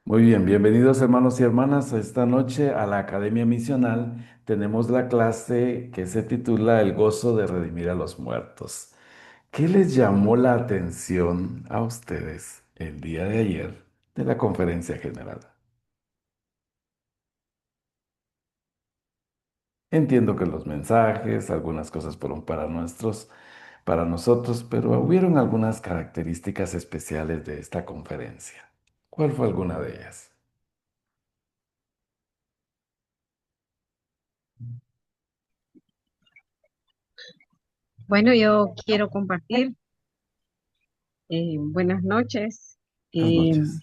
Muy bien, bienvenidos hermanos y hermanas. Esta noche a la Academia Misional tenemos la clase que se titula El gozo de redimir a los muertos. ¿Qué les llamó la atención a ustedes el día de ayer de la conferencia general? Entiendo que los mensajes, algunas cosas fueron para nosotros, pero hubieron algunas características especiales de esta conferencia. ¿Cuál fue alguna de ellas? Bueno, yo quiero compartir. Buenas noches. Buenas Eh, noches.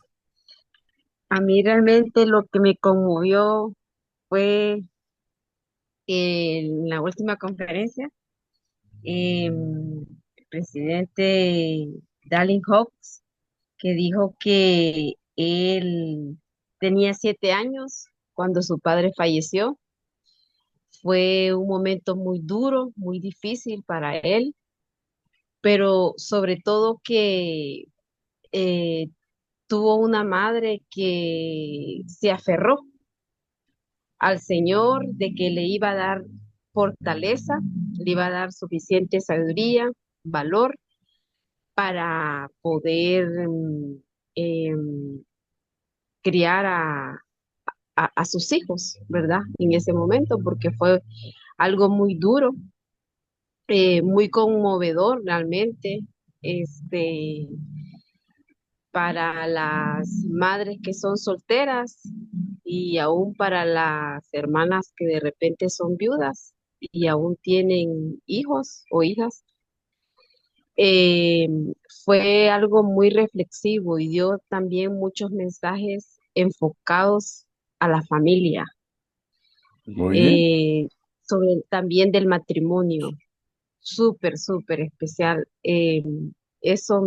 a mí realmente lo que me conmovió fue en la última conferencia, el presidente Dallin Hawkes, que dijo que él tenía 7 años cuando su padre falleció. Fue un momento muy duro, muy difícil para él, pero sobre todo que eh, tuvo una madre que se aferró al Señor de que le iba a dar fortaleza, le iba a dar suficiente sabiduría, valor para poder em, criar a sus hijos, ¿verdad? En ese momento, porque fue algo muy duro, muy conmovedor realmente. Este, para las madres que son solteras y aún para las hermanas que de repente son viudas y aún tienen hijos o hijas. Eh, fue algo muy reflexivo y dio también muchos mensajes enfocados a la familia, Muy bien. eh, sobre también del matrimonio, súper, súper especial. Eso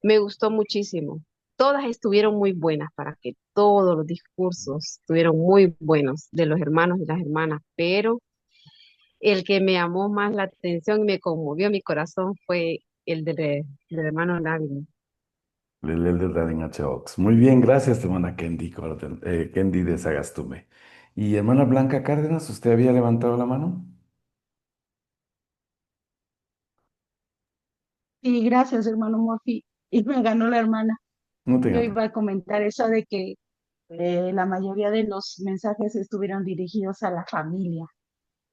me gustó muchísimo. Todas estuvieron muy buenas, para que todos los discursos estuvieron muy buenos de los hermanos y las hermanas, pero el que me llamó más la atención y me conmovió mi corazón fue el del hermano Navin. El de Radin H. Ox. Muy bien, gracias, hermana Kendi, Kendi de Sagastume. Y hermana Blanca Cárdenas, ¿usted había levantado la mano? Sí, gracias, hermano Murphy. Y me ganó la hermana. No Yo tengan iba pena. a comentar eso de que la mayoría de los mensajes estuvieron dirigidos a la familia,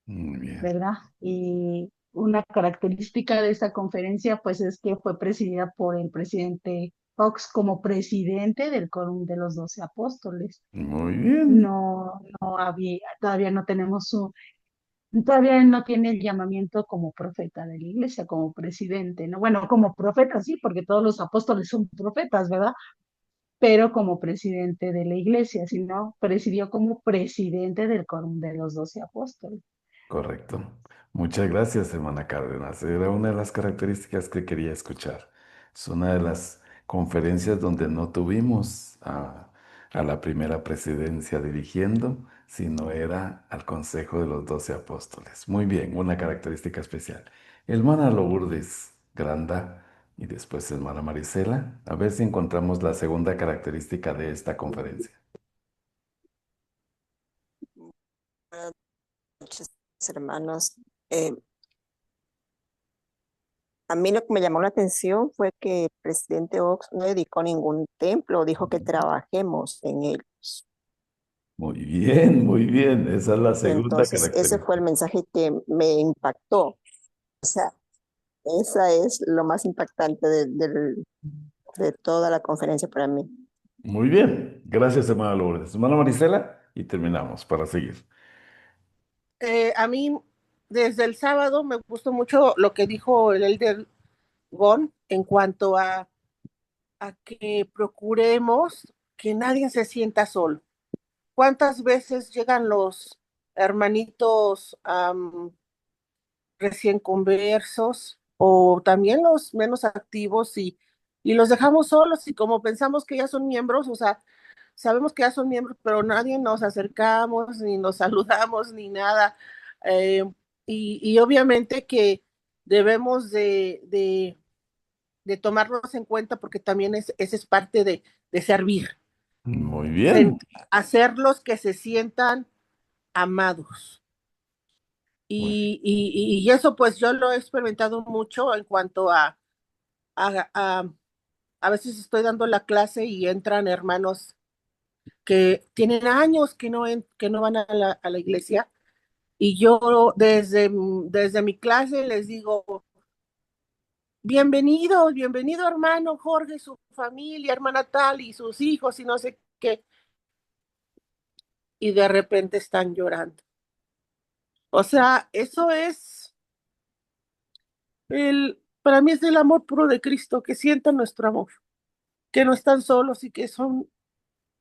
Muy bien, ¿verdad? Y una característica de esta conferencia, pues, es que fue presidida por el presidente Fox como presidente del Quórum de los 12 Apóstoles. muy bien, No había, todavía no tenemos todavía no tiene el llamamiento como profeta de la iglesia, como presidente, ¿no? Bueno, como profeta sí, porque todos los apóstoles son profetas, ¿verdad? Pero como presidente de la iglesia, sino presidió como presidente del quórum de los 12 apóstoles. correcto. Muchas gracias, hermana Cárdenas. Era una de las características que quería escuchar. Es una de las conferencias donde no tuvimos a la primera presidencia dirigiendo, sino era al Consejo de los 12 Apóstoles. Muy bien, una característica especial. Hermana Lourdes Granda y después hermana Marisela, a ver si encontramos la segunda característica de esta conferencia. Buenas noches, hermanos. Eh, a mí lo que me llamó la atención fue que el presidente Ox no dedicó ningún templo, dijo que trabajemos en ellos. Muy bien, muy bien. Esa es la segunda Entonces, ese fue el característica. mensaje que me impactó. O sea, esa es lo más impactante de toda la conferencia para mí. Muy bien. Gracias, hermana Lourdes. Hermana Marisela, y terminamos para seguir. A mí, desde el sábado, me gustó mucho lo que dijo el Elder Gon en cuanto a que procuremos que nadie se sienta solo. ¿Cuántas veces llegan los hermanitos recién conversos o también los menos activos y los dejamos solos y como pensamos que ya son miembros, o sea, sabemos que ya son miembros, pero nadie nos acercamos, ni nos saludamos, ni nada. Eh, y obviamente que debemos de tomarlos en cuenta porque también esa es parte de servir. Muy sen- bien. hacerlos que se sientan amados. Muy bien. Y eso pues yo lo he experimentado mucho en cuanto a, a, a veces estoy dando la clase y entran hermanos que tienen años que no van a la iglesia y yo desde mi clase les digo, bienvenido, bienvenido hermano Jorge, su familia, hermana tal y sus hijos y no sé qué, y de repente están llorando. O sea, eso es para mí es el amor puro de Cristo, que sientan nuestro amor, que no están solos y que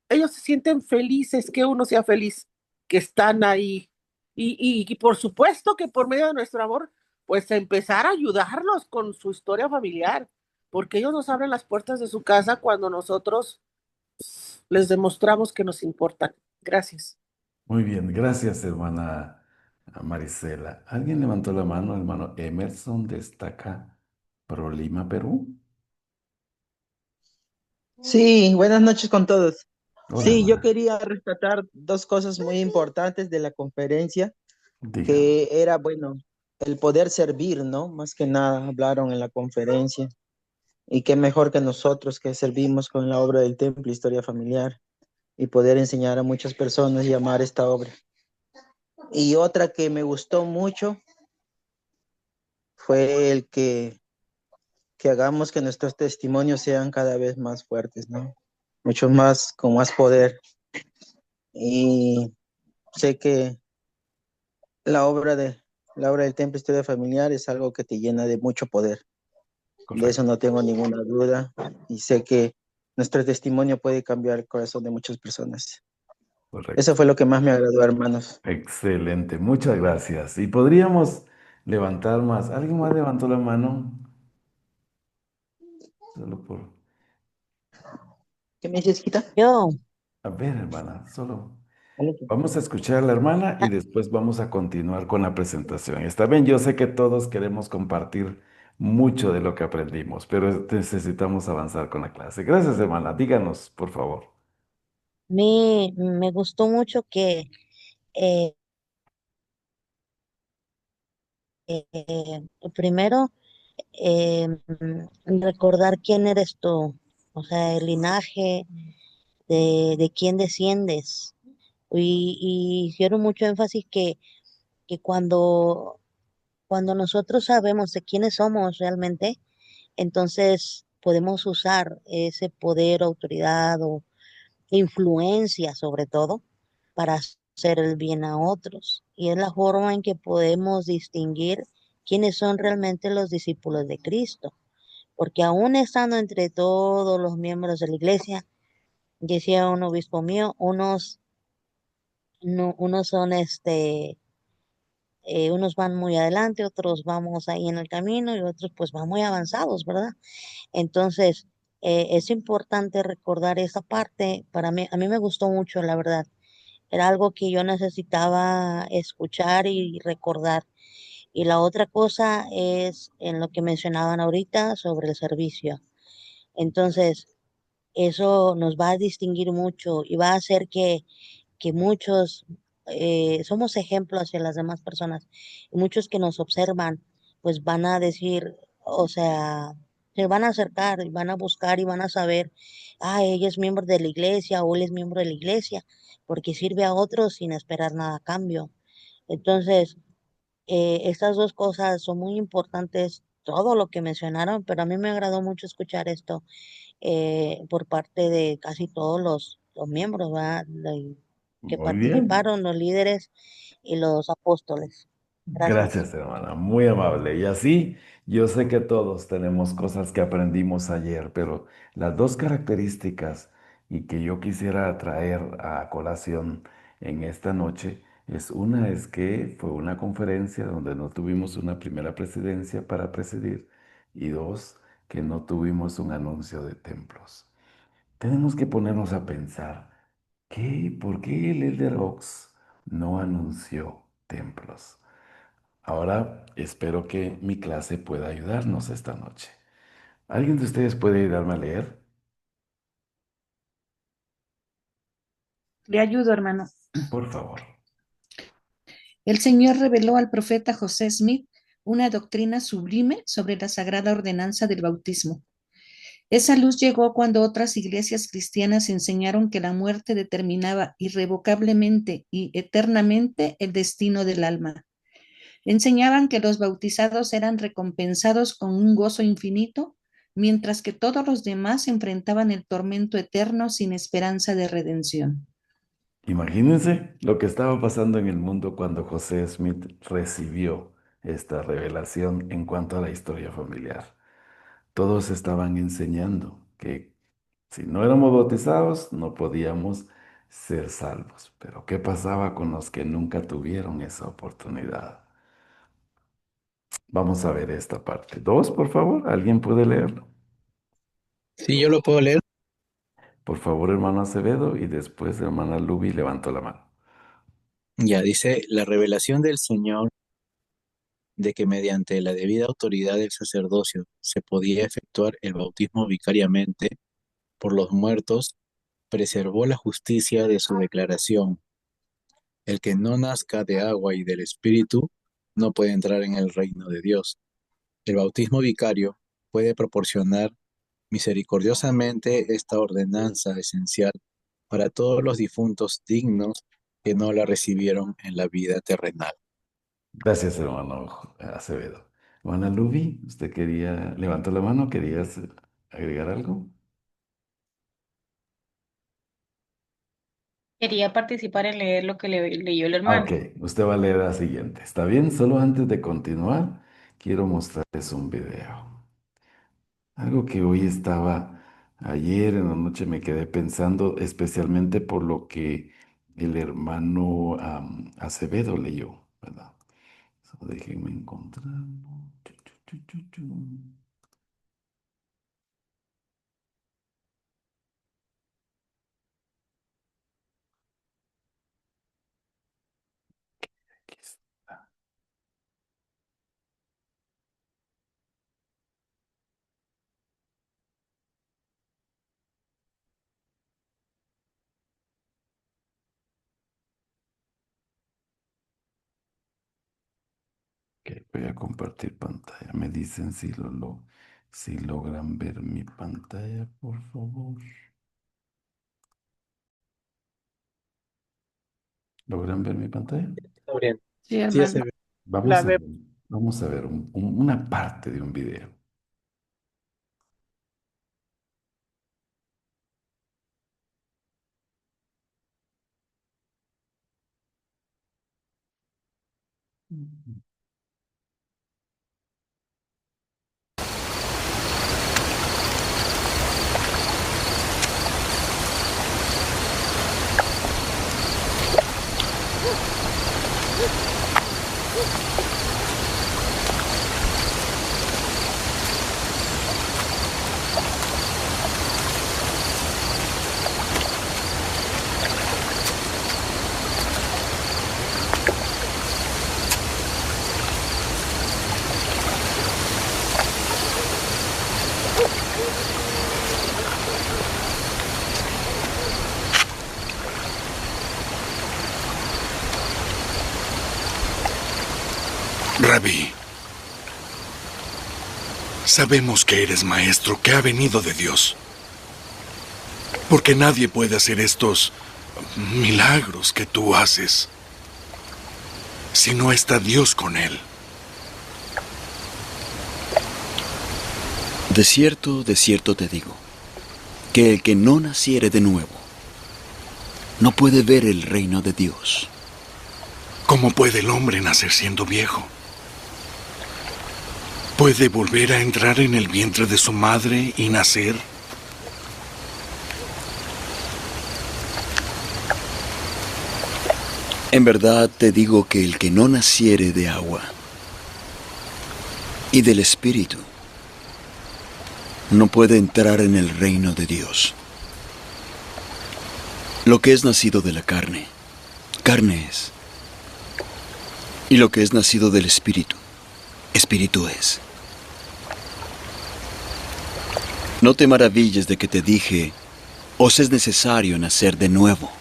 ellos se sienten felices, que uno sea feliz, que están ahí. Y por supuesto que por medio de nuestro amor, pues empezar a ayudarlos con su historia familiar, porque ellos nos abren las puertas de su casa cuando nosotros les demostramos que nos importan. Gracias. Muy bien. Gracias, hermana Marisela. ¿Alguien levantó la mano? Hermano Emerson destaca Pro Lima, Perú. Sí, buenas noches con todos. Hola, Sí, yo hermana. quería rescatar dos cosas muy importantes de la conferencia, Dígame. que era, bueno, el poder servir, ¿no? Más que nada hablaron en la conferencia. Y qué mejor que nosotros que servimos con la obra del templo, Historia Familiar, y poder enseñar a muchas personas y amar esta obra. Y otra que me gustó mucho fue que hagamos que nuestros testimonios sean cada vez más fuertes, ¿no? Mucho más, con más poder. Y sé que la obra la obra del Templo Historia Familiar es algo que te llena de mucho poder. De eso Correcto, no tengo ninguna duda y sé que nuestro testimonio puede cambiar el corazón de muchas personas. Eso correcto. fue lo que más me agradó, hermanos. Excelente. Muchas gracias. Y podríamos levantar más. ¿Alguien más levantó la mano? Solo por... ¿Qué me dices, Gita? Yo, A ver, hermana, solo... Vale. Vamos a escuchar a la hermana y después vamos a continuar con la presentación. Está bien, yo sé que todos queremos compartir mucho de lo que aprendimos, pero necesitamos avanzar con la clase. Gracias, hermana. Díganos, por favor. me gustó mucho que eh, primero recordar quién eres tú, o sea, el linaje de quién desciendes. Y hicieron mucho énfasis que cuando nosotros sabemos de quiénes somos realmente, entonces podemos usar ese poder, autoridad o influencia sobre todo para hacer el bien a otros. Y es la forma en que podemos distinguir quiénes son realmente los discípulos de Cristo. Porque aún estando entre todos los miembros de la iglesia, decía un obispo mío, unos son unos van muy adelante, otros vamos ahí en el camino y otros pues van muy avanzados, ¿verdad? Entonces, es importante recordar esa parte. Para mí, a mí me gustó mucho, la verdad. Era algo que yo necesitaba escuchar y recordar. Y la otra cosa es en lo que mencionaban ahorita sobre el servicio. Entonces, eso nos va a distinguir mucho y va a hacer que muchos somos ejemplos hacia las demás personas. Y muchos que nos observan, pues van a decir, o sea, se van a acercar y van a buscar y van a saber, ah, ella es miembro de la iglesia o él es miembro de la iglesia, porque sirve a otros sin esperar nada a cambio. Entonces, estas dos cosas son muy importantes, todo lo que mencionaron, pero a mí me agradó mucho escuchar esto por parte de casi todos los miembros, ¿verdad? Que Muy bien. participaron, los líderes y los apóstoles. Gracias. Gracias, hermana, muy amable. Y así, yo sé que todos tenemos cosas que aprendimos ayer, pero las dos características y que yo quisiera traer a colación en esta noche es una es que fue una conferencia donde no tuvimos una primera presidencia para presidir y dos, que no tuvimos un anuncio de templos. Tenemos que ponernos a pensar, ¿por qué el Elder Ox no anunció templos? Ahora espero que mi clase pueda ayudarnos esta noche. ¿Alguien de ustedes puede ayudarme a leer? Le ayudo, hermano. Por favor. El Señor reveló al profeta José Smith una doctrina sublime sobre la sagrada ordenanza del bautismo. Esa luz llegó cuando otras iglesias cristianas enseñaron que la muerte determinaba irrevocablemente y eternamente el destino del alma. Enseñaban que los bautizados eran recompensados con un gozo infinito, mientras que todos los demás enfrentaban el tormento eterno sin esperanza de redención. Imagínense lo que estaba pasando en el mundo cuando José Smith recibió esta revelación en cuanto a la historia familiar. Todos estaban enseñando que si no éramos bautizados no podíamos ser salvos. Pero ¿qué pasaba con los que nunca tuvieron esa oportunidad? Vamos a ver esta parte. 2, por favor. ¿Alguien puede leerlo? Sí, yo lo puedo leer. Por favor, hermano Acevedo, y después hermana Luby levantó la mano. Ya dice, la revelación del Señor de que mediante la debida autoridad del sacerdocio se podía efectuar el bautismo vicariamente por los muertos, preservó la justicia de su declaración. El que no nazca de agua y del Espíritu no puede entrar en el reino de Dios. El bautismo vicario puede proporcionar misericordiosamente esta ordenanza esencial para todos los difuntos dignos que no la recibieron en la vida terrenal. Gracias, hermano Acevedo. Hermana Luby, ¿usted levantó la mano? ¿Querías agregar algo? Quería participar en leer lo que leyó el Ok, hermano. usted va a leer la siguiente. ¿Está bien? Solo antes de continuar, quiero mostrarles un video. Algo que hoy ayer en la noche me quedé pensando, especialmente por lo que el hermano Acevedo leyó, ¿verdad? Déjenme encontrarlo. Chu. Aquí está. Ok, voy a compartir pantalla. Me dicen si logran ver mi pantalla, por favor. ¿Logran ver mi pantalla? Gabriel, Sí, sí, hermano. La Vamos a ve- ver, vamos a ver una parte de un video. Rabí, sabemos que eres maestro que ha venido de Dios, porque nadie puede hacer estos milagros que tú haces si no está Dios con él. De cierto te digo, que el que no naciere de nuevo, no puede ver el reino de Dios. ¿Cómo puede el hombre nacer siendo viejo? ¿Puede volver a entrar en el vientre de su madre y nacer? En verdad te digo que el que no naciere de agua y del Espíritu, no puede entrar en el reino de Dios. Lo que es nacido de la carne, carne es. Y lo que es nacido del Espíritu, Espíritu es. No te maravilles de que te dije, os es necesario nacer de nuevo.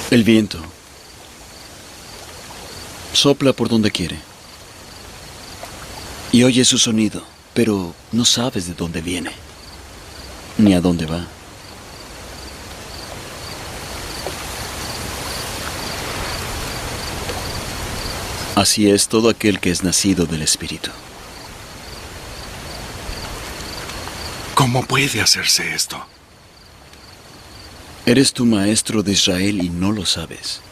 El viento sopla por donde quiere y oyes su sonido, pero no sabes de dónde viene ni a dónde va. Así es todo aquel que es nacido del Espíritu. ¿Cómo puede hacerse esto? Eres tu maestro de Israel y no lo sabes.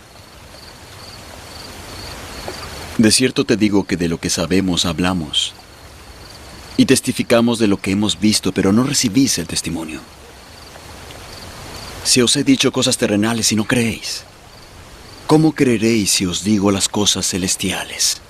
De cierto te digo que de lo que sabemos hablamos y testificamos de lo que hemos visto, pero no recibís el testimonio. Si os he dicho cosas terrenales y no creéis, ¿cómo creeréis si os digo las cosas celestiales?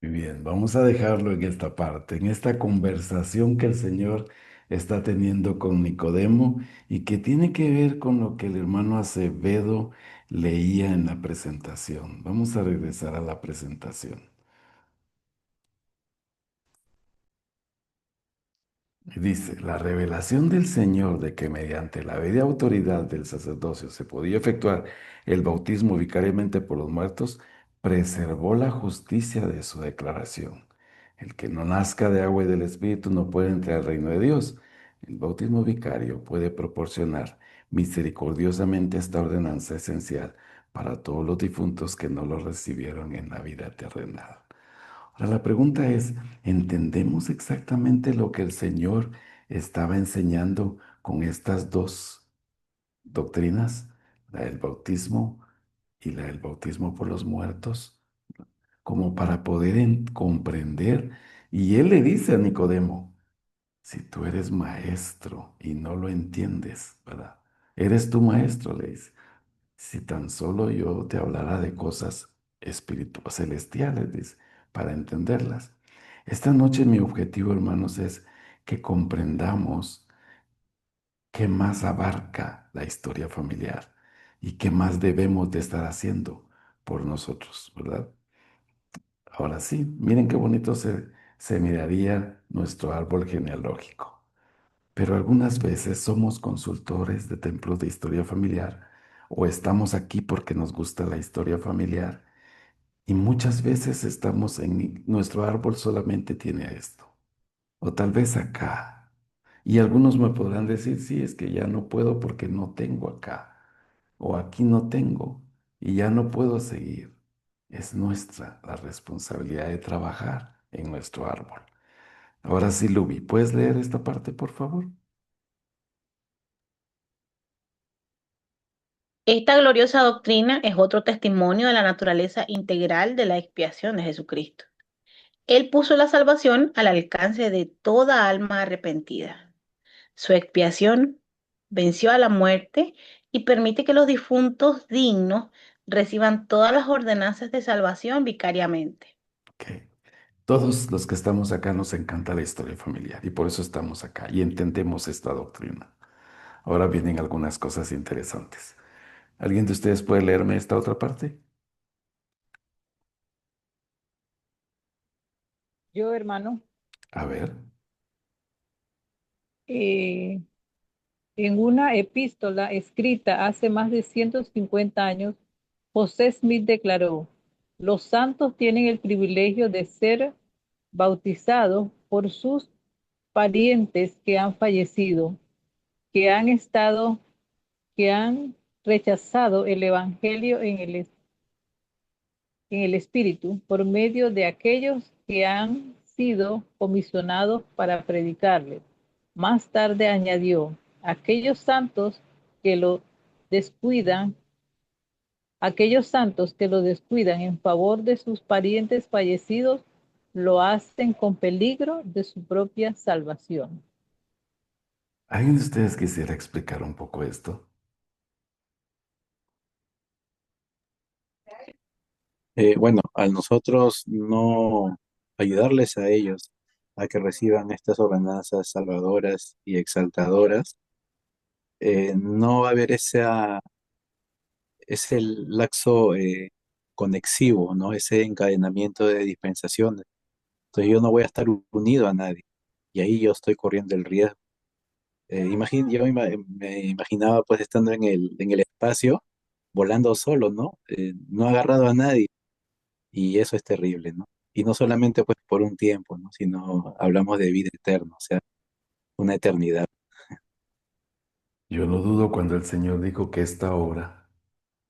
Muy bien, vamos a dejarlo en esta parte, en esta conversación que el Señor está teniendo con Nicodemo y que tiene que ver con lo que el hermano Acevedo leía en la presentación. Vamos a regresar a la presentación. Y dice, la revelación del Señor de que mediante la media autoridad del sacerdocio se podía efectuar el bautismo vicariamente por los muertos, preservó la justicia de su declaración. El que no nazca de agua y del Espíritu no puede entrar al reino de Dios. El bautismo vicario puede proporcionar misericordiosamente esta ordenanza esencial para todos los difuntos que no lo recibieron en la vida terrenal. Ahora la pregunta es, ¿entendemos exactamente lo que el Señor estaba enseñando con estas dos doctrinas, la del bautismo y la del bautismo por los muertos, como para poder comprender? Y Él le dice a Nicodemo, si tú eres maestro y no lo entiendes, ¿verdad? Eres tu maestro, le dice. Si tan solo yo te hablara de cosas espirituales, celestiales, dice, para entenderlas. Esta noche mi objetivo, hermanos, es que comprendamos qué más abarca la historia familiar y qué más debemos de estar haciendo por nosotros, ¿verdad? Ahora sí, miren qué bonito se miraría nuestro árbol genealógico. Pero algunas veces somos consultores de templos de historia familiar o estamos aquí porque nos gusta la historia familiar y muchas veces estamos en nuestro árbol solamente tiene esto o tal vez acá. Y algunos me podrán decir, sí, es que ya no puedo porque no tengo acá o aquí no tengo y ya no puedo seguir. Es nuestra la responsabilidad de trabajar en nuestro árbol. Ahora sí, Luby, ¿puedes leer esta parte, por favor? Esta gloriosa doctrina es otro testimonio de la naturaleza integral de la expiación de Jesucristo. Él puso la salvación al alcance de toda alma arrepentida. Su expiación venció a la muerte y permite que los difuntos dignos reciban todas las ordenanzas de salvación vicariamente. Ok. Todos los que estamos acá nos encanta la historia familiar y por eso estamos acá y entendemos esta doctrina. Ahora vienen algunas cosas interesantes. ¿Alguien de ustedes puede leerme esta otra parte? Yo, hermano, A ver. eh, en una epístola escrita hace más de 150 años, José Smith declaró, los santos tienen el privilegio de ser bautizados por sus parientes que han fallecido, que han estado, que han rechazado el evangelio en el espíritu por medio de aquellos que han sido comisionados para predicarle. Más tarde añadió, que lo descuidan, aquellos santos que lo descuidan en favor de sus parientes fallecidos, lo hacen con peligro de su propia salvación. ¿Alguien de ustedes quisiera explicar un poco esto? Bueno, al nosotros no ayudarles a ellos a que reciban estas ordenanzas salvadoras y exaltadoras, no va a haber ese laxo conexivo, ¿no? Ese encadenamiento de dispensaciones. Entonces yo no voy a estar unido a nadie. y ahí yo estoy corriendo el riesgo. Me imaginaba pues estando en el espacio, volando solo, ¿no? No agarrado a nadie, y eso es terrible, ¿no? Y no solamente pues por un tiempo, ¿no? Sino hablamos de vida eterna, o sea, una eternidad. Yo no dudo cuando el Señor dijo que esta obra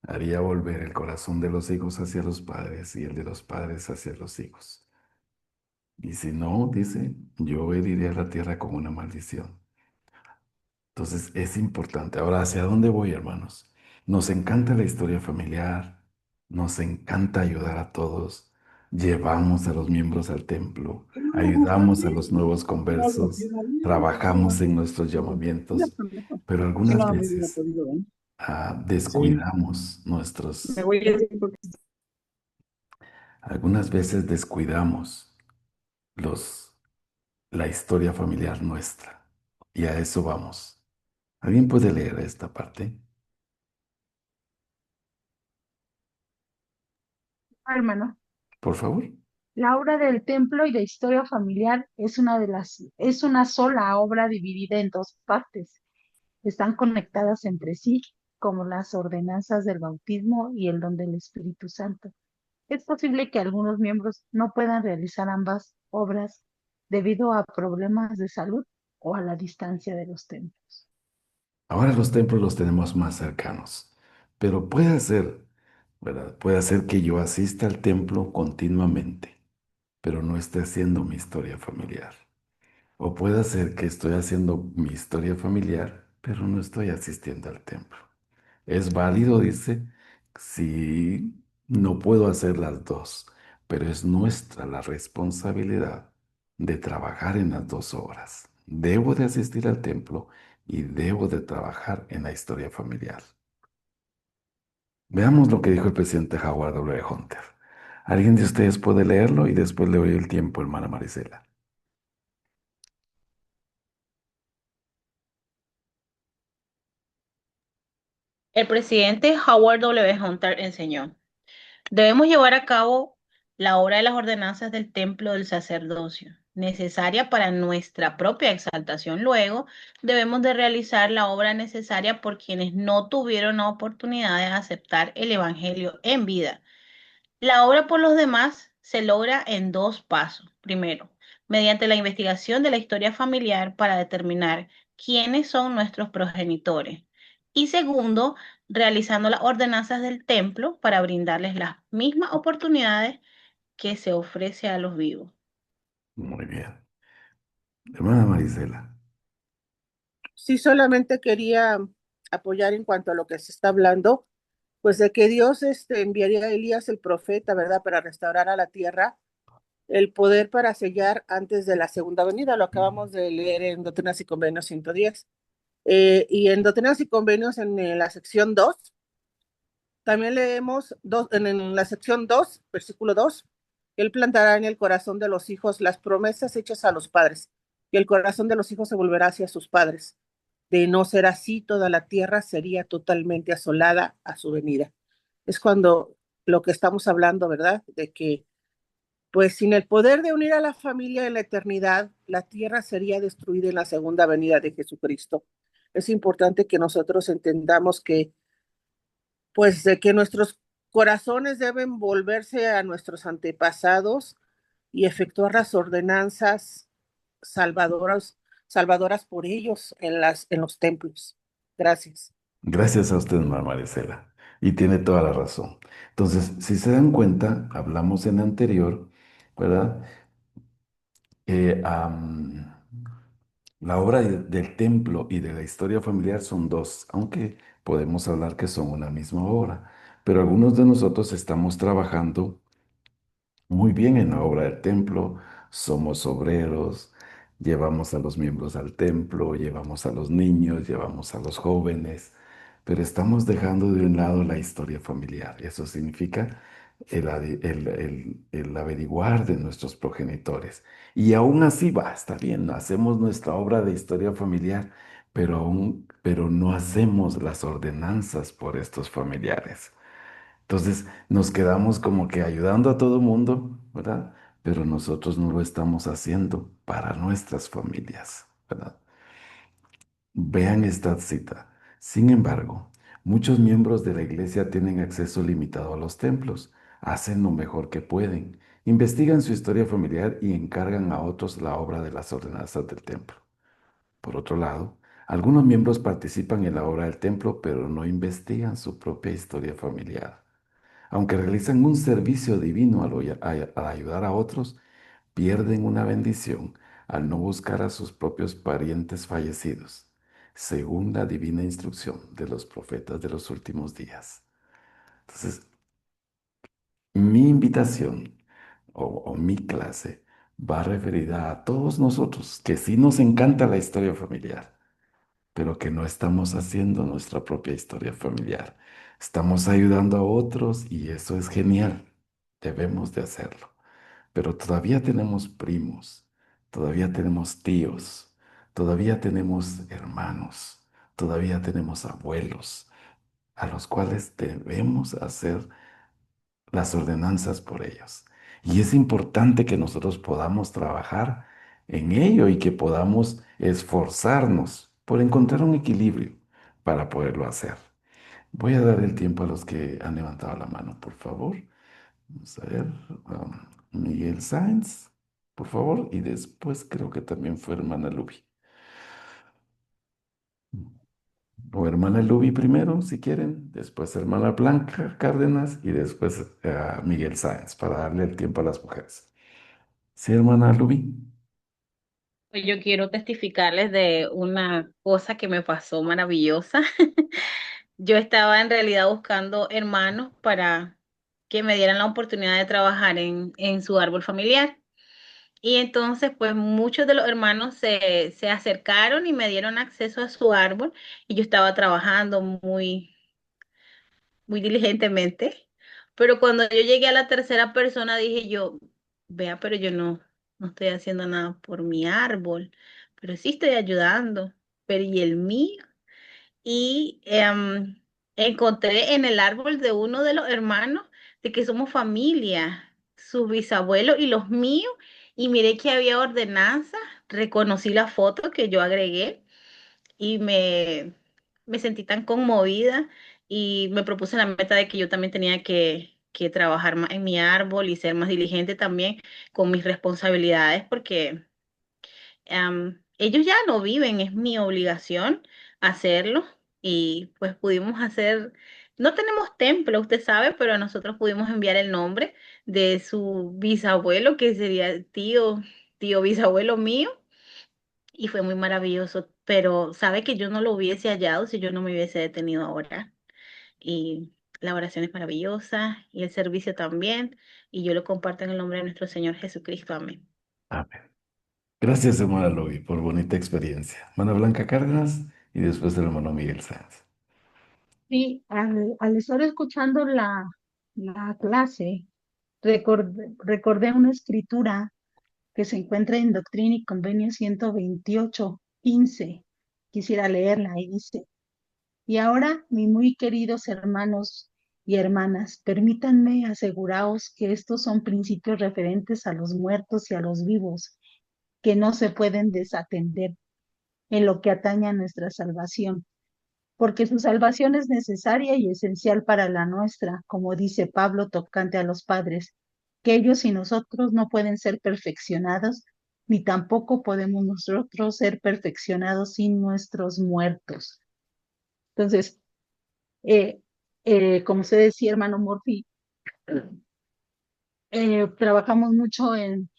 haría volver el corazón de los hijos hacia los padres y el de los padres hacia los hijos. Y si no, dice, yo heriré a la tierra con una maldición. Entonces es importante. Ahora, ¿hacia dónde voy, hermanos? Nos encanta la historia familiar, nos encanta ayudar a todos, llevamos a los miembros al templo, ayudamos a los nuevos conversos, trabajamos en nuestros llamamientos, pero algunas veces descuidamos Me nuestros, voy a decir porque algunas veces descuidamos los, la historia familiar nuestra. Y a eso vamos. ¿Alguien puede leer esta parte? hermano. Por favor. La obra del templo y de historia familiar es una sola obra dividida en dos partes. Están conectadas entre sí, como las ordenanzas del bautismo y el don del Espíritu Santo. Es posible que algunos miembros no puedan realizar ambas obras debido a problemas de salud o a la distancia de los templos. Ahora los templos los tenemos más cercanos, pero puede ser, ¿verdad? Puede ser que yo asista al templo continuamente, pero no esté haciendo mi historia familiar. O puede ser que estoy haciendo mi historia familiar, pero no estoy asistiendo al templo. Es válido, dice, si no puedo hacer las dos, pero es nuestra la responsabilidad de trabajar en las dos obras. Debo de asistir al templo y debo de trabajar en la historia familiar. Veamos lo que dijo el presidente Howard W. Hunter. ¿Alguien de ustedes puede leerlo? Y después le doy el tiempo, hermana Marisela. El presidente Howard W. Hunter enseñó: debemos llevar a cabo la obra de las ordenanzas del templo del sacerdocio, necesaria para nuestra propia exaltación. Luego, debemos de realizar la obra necesaria por quienes no tuvieron la oportunidad de aceptar el Evangelio en vida. La obra por los demás se logra en dos pasos. Primero, mediante la investigación de la historia familiar para determinar quiénes son nuestros progenitores. Y segundo, realizando las ordenanzas del templo para brindarles las mismas oportunidades que se ofrece a los vivos. Muy bien. Hermana Marisela. Sí, solamente quería apoyar en cuanto a lo que se está hablando, pues de que Dios enviaría a Elías el profeta, ¿verdad? Para restaurar a la tierra el poder para sellar antes de la segunda venida. Lo acabamos de leer en Doctrinas y Convenios 110. Y en Doctrinas y Convenios, en la sección 2, también leemos en la sección 2, versículo 2, Él plantará en el corazón de los hijos las promesas hechas a los padres, y el corazón de los hijos se volverá hacia sus padres. De no ser así, toda la tierra sería totalmente asolada a su venida. Es cuando lo que estamos hablando, ¿verdad? De que, pues sin el poder de unir a la familia en la eternidad, la tierra sería destruida en la segunda venida de Jesucristo. Es importante que nosotros entendamos que pues de que nuestros corazones deben volverse a nuestros antepasados y efectuar las ordenanzas salvadoras por ellos en los templos. Gracias. Gracias a usted, hermana Marisela. Y tiene toda la razón. Entonces, si se dan cuenta, hablamos en anterior, ¿verdad? Eh, am, la obra del templo y de la historia familiar son dos, aunque podemos hablar que son una misma obra. Pero algunos de nosotros estamos trabajando muy bien en la obra del templo, somos obreros, llevamos a los miembros al templo, llevamos a los niños, llevamos a los jóvenes, pero estamos dejando de un lado la historia familiar. Eso significa el averiguar de nuestros progenitores. Y aún así va, está bien, hacemos nuestra obra de historia familiar, pero no hacemos las ordenanzas por estos familiares. Entonces nos quedamos como que ayudando a todo mundo, ¿verdad? pero nosotros no lo estamos haciendo para nuestras familias, ¿verdad? Vean esta cita. Sin embargo, muchos miembros de la iglesia tienen acceso limitado a los templos, hacen lo mejor que pueden, investigan su historia familiar y encargan a otros la obra de las ordenanzas del templo. Por otro lado, algunos miembros participan en la obra del templo, pero no investigan su propia historia familiar. Aunque realizan un servicio divino al ayudar a otros, pierden una bendición al no buscar a sus propios parientes fallecidos, según la divina instrucción de los profetas de los últimos días. Entonces, mi invitación o mi clase va referida a todos nosotros, que sí nos encanta la historia familiar, pero que no estamos haciendo nuestra propia historia familiar. Estamos ayudando a otros y eso es genial. Debemos de hacerlo. Pero todavía tenemos primos, todavía tenemos tíos, todavía tenemos hermanos, todavía tenemos abuelos, a los cuales debemos hacer las ordenanzas por ellos. Y es importante que nosotros podamos trabajar en ello y que podamos esforzarnos por encontrar un equilibrio para poderlo hacer. Voy a dar el tiempo a los que han levantado la mano, por favor. Vamos a ver. Miguel Sáenz, por favor. Y después creo que también fue hermana Luby. O hermana Luby primero, si quieren. Después hermana Blanca Cárdenas y después Miguel Sáenz, para darle el tiempo a las mujeres. Sí, hermana Luby. Pues yo quiero testificarles de una cosa que me pasó maravillosa. Yo estaba en realidad buscando hermanos para que me dieran la oportunidad de trabajar en su árbol familiar. Y entonces, pues muchos de los hermanos se acercaron y me dieron acceso a su árbol y yo estaba trabajando muy diligentemente. Pero cuando yo llegué a la tercera persona dije yo, vea, pero yo no estoy haciendo nada por mi árbol, pero sí estoy ayudando, pero ¿y el mío? Y encontré en el árbol de uno de los hermanos de que somos familia, sus bisabuelos y los míos, y miré que había ordenanza, reconocí la foto que yo agregué y me sentí tan conmovida y me propuse la meta de que yo también tenía que trabajar más en mi árbol y ser más diligente también con mis responsabilidades porque ellos ya no viven, es mi obligación hacerlo y pues pudimos hacer, no tenemos templo, usted sabe, pero nosotros pudimos enviar el nombre de su bisabuelo, que sería tío bisabuelo mío, y fue muy maravilloso, pero sabe que yo no lo hubiese hallado si yo no me hubiese detenido ahora. Y la oración es maravillosa y el servicio también, y yo lo comparto en el nombre de nuestro Señor Jesucristo. Amén. Amén. Gracias, hermana Luby, por bonita experiencia. Hermana Blanca Cárdenas y después el hermano Miguel Sáenz. Sí, al estar escuchando la clase, recordé una escritura que se encuentra en Doctrina y Convenio 128:15. Quisiera leerla y dice: y ahora, mis muy queridos hermanos y hermanas, permítanme aseguraros que estos son principios referentes a los muertos y a los vivos, que no se pueden desatender en lo que atañe a nuestra salvación, porque su salvación es necesaria y esencial para la nuestra, como dice Pablo tocante a los padres, que ellos y nosotros no pueden ser perfeccionados, ni tampoco podemos nosotros ser perfeccionados sin nuestros muertos. Entonces, eh, como usted decía, hermano Murphy, trabajamos mucho en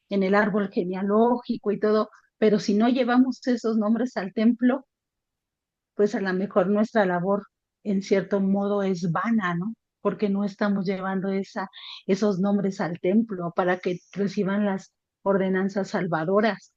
el árbol genealógico y todo, pero si no llevamos esos nombres al templo, pues a lo mejor nuestra labor en cierto modo es vana, ¿no? Porque no estamos llevando esos nombres al templo para que reciban las ordenanzas salvadoras.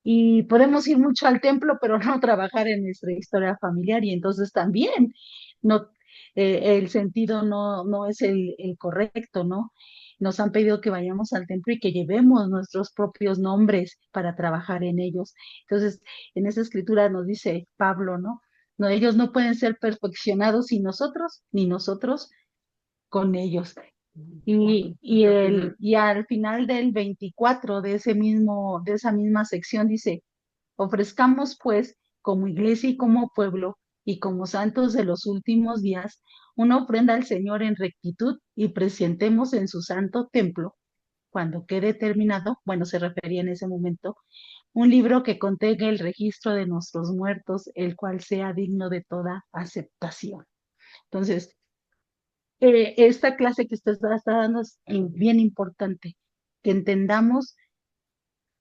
Y podemos ir mucho al templo, pero no trabajar en nuestra historia familiar y entonces también no, el sentido no es el correcto, ¿no? Nos han pedido que vayamos al templo y que llevemos nuestros propios nombres para trabajar en ellos. Entonces, en esa escritura nos dice Pablo, ¿no? No, ellos no pueden ser perfeccionados sin nosotros, ni nosotros con ellos. Y al final del 24 de esa misma sección dice, ofrezcamos pues como iglesia y como pueblo y como santos de los últimos días una ofrenda al Señor en rectitud y presentemos en su santo templo, cuando quede terminado, bueno, se refería en ese momento, un libro que contenga el registro de nuestros muertos, el cual sea digno de toda aceptación. Entonces, esta clase que usted está dando es bien importante, que entendamos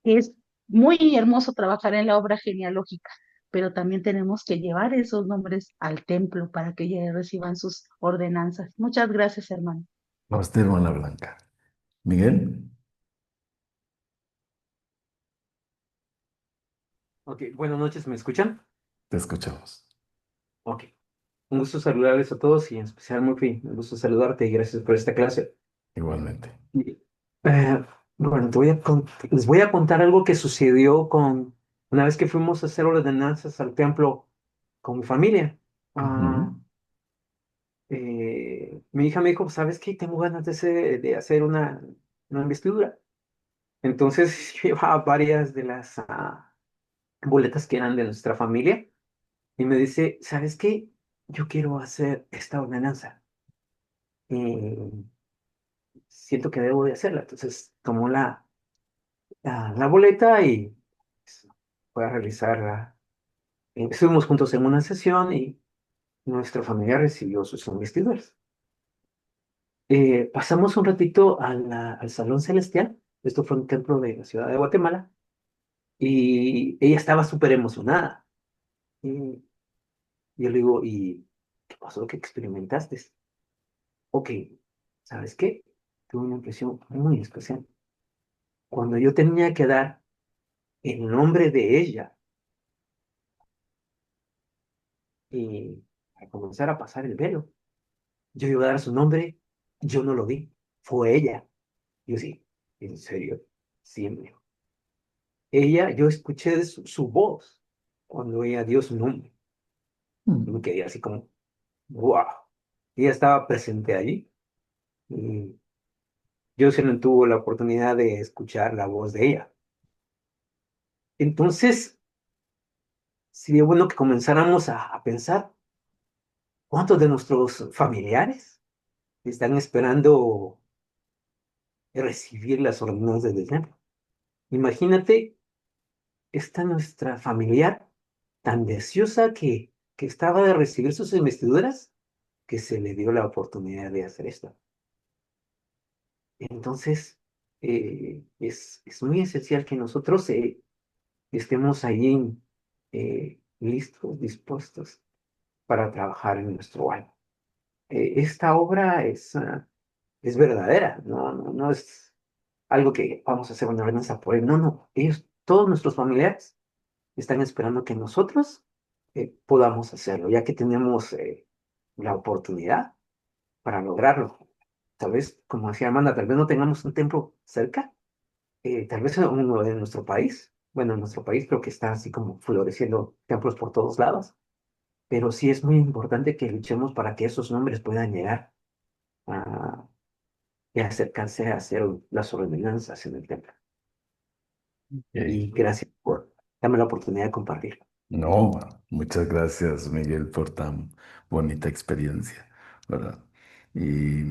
que es muy hermoso trabajar en la obra genealógica, pero también tenemos que llevar esos nombres al templo para que ya reciban sus ordenanzas. Muchas gracias, hermano. A usted, hermana Blanca. Miguel, Ok, buenas noches, ¿me escuchan? te escuchamos. Ok, un gusto saludarles a todos y en especial, Murphy, un gusto saludarte y gracias por esta clase. Igualmente. Y, bueno, les voy a contar algo que sucedió con una vez que fuimos a hacer ordenanzas al templo con mi familia. Ah, Ujú. Mi hija me dijo, ¿sabes qué? Tengo ganas de hacer una investidura. Entonces llevaba varias de las boletas que eran de nuestra familia y me dice, ¿sabes qué? Yo quiero hacer esta ordenanza. Y siento que debo de hacerla. Entonces tomó la boleta y pues, fue a realizarla. Estuvimos juntos en una sesión y nuestra familia recibió sus investiduras. Pasamos un ratito al Salón Celestial. Esto fue un templo de la ciudad de Guatemala. Y ella estaba súper emocionada. Y yo le digo, ¿y qué pasó? ¿Qué experimentaste? Ok, ¿sabes qué? Tuve una impresión muy especial. Cuando yo tenía que dar el nombre de ella y a comenzar a pasar el velo, yo iba a dar su nombre, yo no lo di, fue ella. Yo sí, en serio, siempre. Ella, yo escuché su voz cuando ella dio su nombre. Y me Mm. quedé así como, wow. Ella estaba presente allí y yo sí no tuve la oportunidad de escuchar la voz de ella. Entonces, sería bueno que comenzáramos a pensar cuántos de nuestros familiares están esperando recibir las ordenanzas del templo. Imagínate esta nuestra familiar tan deseosa que estaba de recibir sus investiduras, que se le dio la oportunidad de hacer esto. Entonces, es muy esencial que nosotros estemos ahí listos, dispuestos para trabajar en nuestro alma. Esta obra es verdadera, no es algo que vamos a hacer una ordenanza por él. No, no, ellos, todos nuestros familiares, están esperando que nosotros podamos hacerlo, ya que tenemos la oportunidad para lograrlo. Tal vez, como decía Amanda, tal vez no tengamos un templo cerca, tal vez uno en nuestro país. Bueno, en nuestro país creo que está así como floreciendo templos por todos lados, pero sí es muy importante que luchemos para que esos nombres puedan llegar a, y acercarse a hacer las ordenanzas en el templo. Ok. Y gracias por darme la oportunidad de compartir. No, muchas gracias, Miguel, por tan bonita experiencia, ¿verdad? Y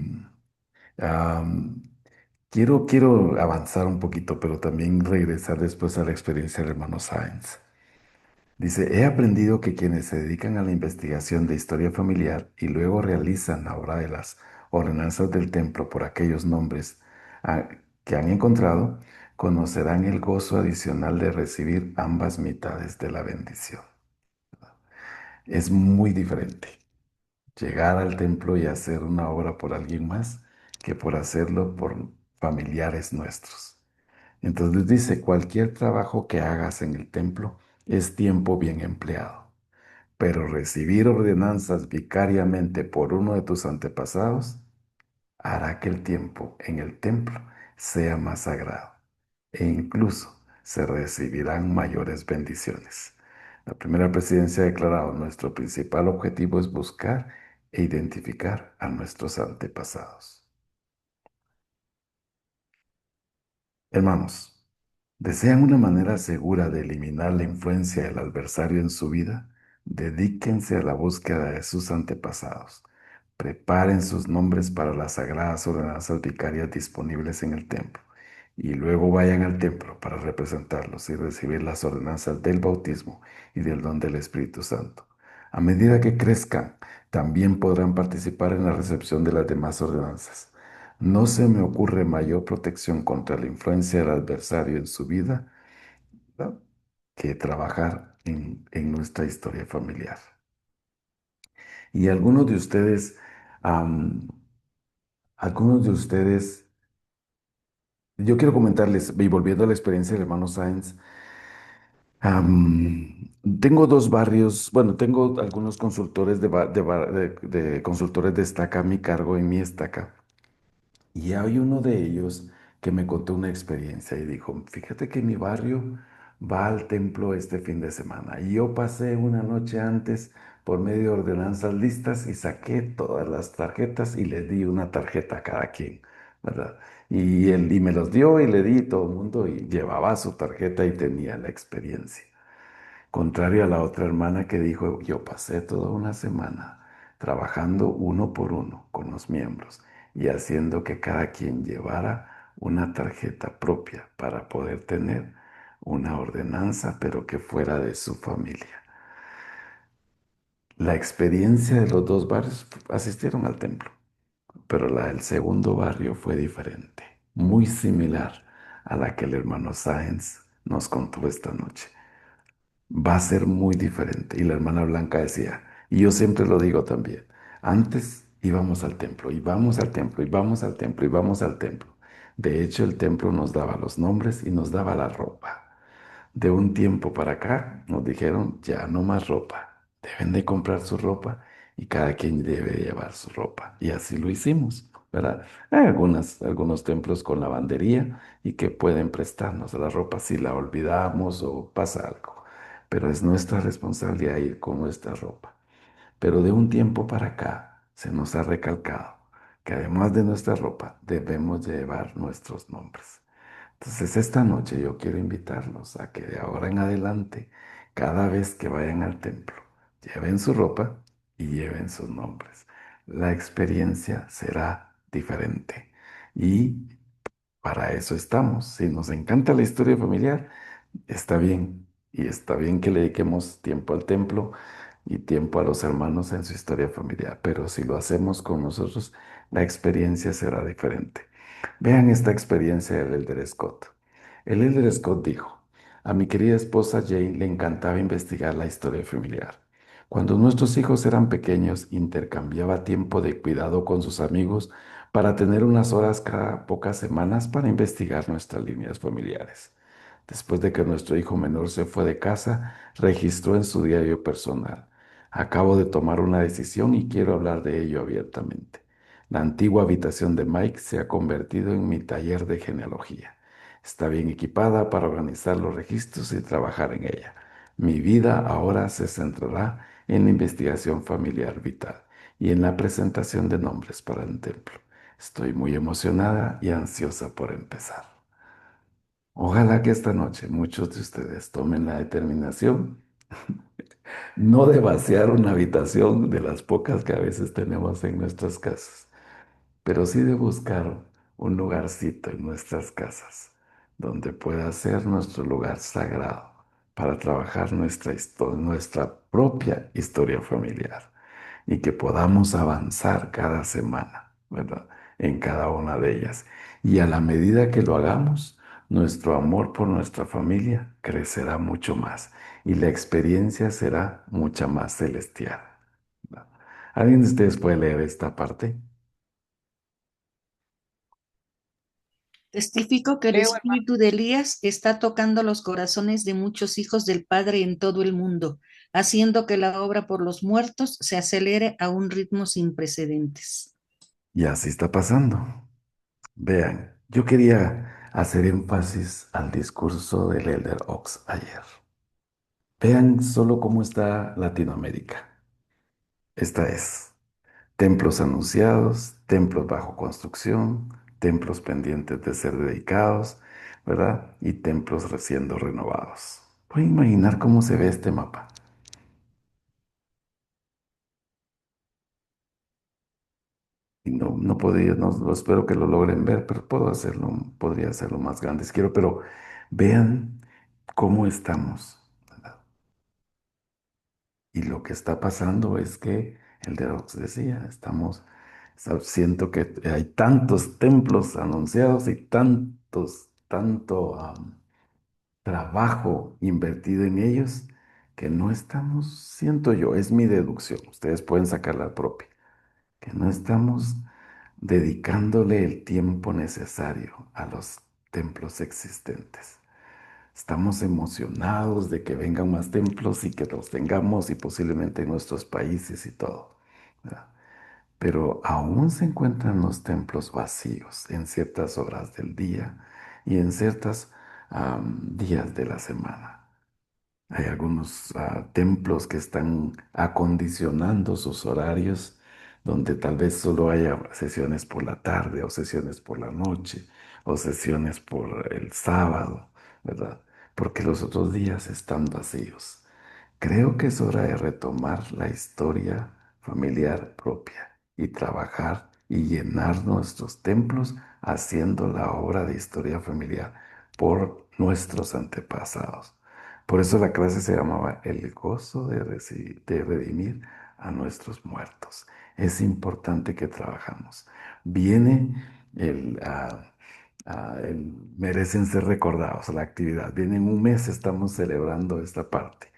am, quiero avanzar un poquito, pero también regresar después a la experiencia del hermano Sáenz. Dice, he aprendido que quienes se dedican a la investigación de historia familiar y luego realizan la obra de las ordenanzas del templo por aquellos nombres ah, que han encontrado, conocerán el gozo adicional de recibir ambas mitades de la bendición. Es muy diferente llegar al templo y hacer una obra por alguien más que por hacerlo por familiares nuestros. Entonces dice, cualquier trabajo que hagas en el templo es tiempo bien empleado, pero recibir ordenanzas vicariamente por uno de tus antepasados hará que el tiempo en el templo sea más sagrado e incluso se recibirán mayores bendiciones. La primera presidencia ha declarado, nuestro principal objetivo es buscar e identificar a nuestros antepasados. Hermanos, ¿desean una manera segura de eliminar la influencia del adversario en su vida? Dedíquense a la búsqueda de sus antepasados. Preparen sus nombres para las sagradas ordenanzas vicarias disponibles en el templo y luego vayan al templo para representarlos y recibir las ordenanzas del bautismo y del don del Espíritu Santo. A medida que crezcan, también podrán participar en la recepción de las demás ordenanzas. No se me ocurre mayor protección contra la influencia del adversario en su vida, ¿no?, que trabajar en nuestra historia familiar. Y am, algunos de ustedes, yo quiero comentarles, y volviendo a la experiencia del hermano Sáenz, tengo dos barrios, bueno, tengo algunos consultores de consultores de estaca a mi cargo en mi estaca. Y hay uno de ellos que me contó una experiencia y dijo, fíjate que mi barrio va al templo este fin de semana. Y yo pasé una noche antes por medio de ordenanzas listas y saqué todas las tarjetas y les di una tarjeta a cada quien, ¿verdad? Y me los dio y le di todo el mundo y llevaba su tarjeta y tenía la experiencia. Contrario a la otra hermana que dijo, yo pasé toda una semana trabajando uno por uno con los miembros y haciendo que cada quien llevara una tarjeta propia para poder tener una ordenanza, pero que fuera de su familia. La experiencia de los dos barrios asistieron al templo, pero la del segundo barrio fue diferente, muy similar a la que el hermano Sáenz nos contó esta noche. Va a ser muy diferente. Y la hermana Blanca decía, y yo siempre lo digo también, antes íbamos al templo, y vamos al templo, y vamos al templo, y vamos al templo. De hecho, el templo nos daba los nombres y nos daba la ropa. De un tiempo para acá nos dijeron, ya no más ropa, deben de comprar su ropa y cada quien debe llevar su ropa. Y así lo hicimos, ¿verdad? Hay algunos templos con lavandería y que pueden prestarnos la ropa si la olvidamos o pasa algo, pero es nuestra responsabilidad ir con nuestra ropa. Pero de un tiempo para acá se nos ha recalcado que además de nuestra ropa debemos llevar nuestros nombres. Entonces esta noche yo quiero invitarlos a que de ahora en adelante, cada vez que vayan al templo, lleven su ropa y lleven sus nombres. La experiencia será diferente. Y para eso estamos. Si nos encanta la historia familiar, está bien. Y está bien que le dediquemos tiempo al templo y tiempo a los hermanos en su historia familiar. Pero si lo hacemos con nosotros, la experiencia será diferente. Vean esta experiencia del Elder Scott. El Elder Scott dijo, a mi querida esposa Jane le encantaba investigar la historia familiar. Cuando nuestros hijos eran pequeños, intercambiaba tiempo de cuidado con sus amigos para tener unas horas cada pocas semanas para investigar nuestras líneas familiares. Después de que nuestro hijo menor se fue de casa, registró en su diario personal. Acabo de tomar una decisión y quiero hablar de ello abiertamente. La antigua habitación de Mike se ha convertido en mi taller de genealogía. Está bien equipada para organizar los registros y trabajar en ella. Mi vida ahora se centrará en la investigación familiar vital y en la presentación de nombres para el templo. Estoy muy emocionada y ansiosa por empezar. Ojalá que esta noche muchos de ustedes tomen la determinación no de vaciar una habitación de las pocas que a veces tenemos en nuestras casas, pero sí de buscar un lugarcito en nuestras casas donde pueda ser nuestro lugar sagrado para trabajar nuestra propia historia familiar y que podamos avanzar cada semana, ¿verdad? En cada una de ellas. Y a la medida que lo hagamos, nuestro amor por nuestra familia crecerá mucho más y la experiencia será mucha más celestial, ¿verdad? ¿Alguien de ustedes puede leer esta parte? Testifico que el Leo, hermano. espíritu de Elías está tocando los corazones de muchos hijos del Padre en todo el mundo, haciendo que la obra por los muertos se acelere a un ritmo sin precedentes. Y así está pasando. Vean, yo quería hacer énfasis al discurso del Elder Ox ayer. Vean solo cómo está Latinoamérica. Esta es templos anunciados, templos bajo construcción, templos pendientes de ser dedicados, ¿verdad? Y templos siendo renovados. ¿Pueden imaginar cómo se ve este mapa? Y no podría, espero que lo logren ver, pero podría hacerlo más grande si quiero, pero vean cómo estamos, ¿verdad? Y lo que está pasando es que el de Rox decía, siento que hay tantos templos anunciados y tanto trabajo invertido en ellos que no estamos, siento yo, es mi deducción, ustedes pueden sacar la propia, que no estamos dedicándole el tiempo necesario a los templos existentes. Estamos emocionados de que vengan más templos y que los tengamos y posiblemente en nuestros países y todo, ¿verdad? Pero aún se encuentran los templos vacíos en ciertas horas del día y en ciertos días de la semana. Hay algunos templos que están acondicionando sus horarios donde tal vez solo haya sesiones por la tarde o sesiones por la noche o sesiones por el sábado, ¿verdad? Porque los otros días están vacíos. Creo que es hora de retomar la historia familiar propia y trabajar y llenar nuestros templos haciendo la obra de historia familiar por nuestros antepasados. Por eso la clase se llamaba El gozo de redimir a nuestros muertos. Es importante que trabajamos. Viene merecen ser recordados, la actividad. Viene en un mes, estamos celebrando esta parte.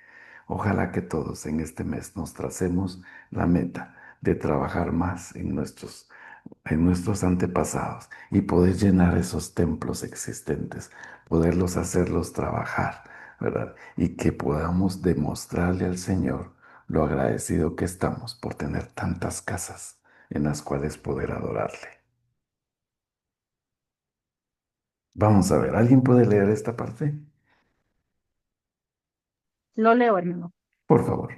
Ojalá que todos en este mes nos tracemos la meta de trabajar más en nuestros antepasados y poder llenar esos templos existentes, poderlos hacerlos trabajar, ¿verdad? Y que podamos demostrarle al Señor lo agradecido que estamos por tener tantas casas en las cuales poder adorarle. Vamos a ver, ¿alguien puede leer esta parte? Lo leo, hermano. Por favor.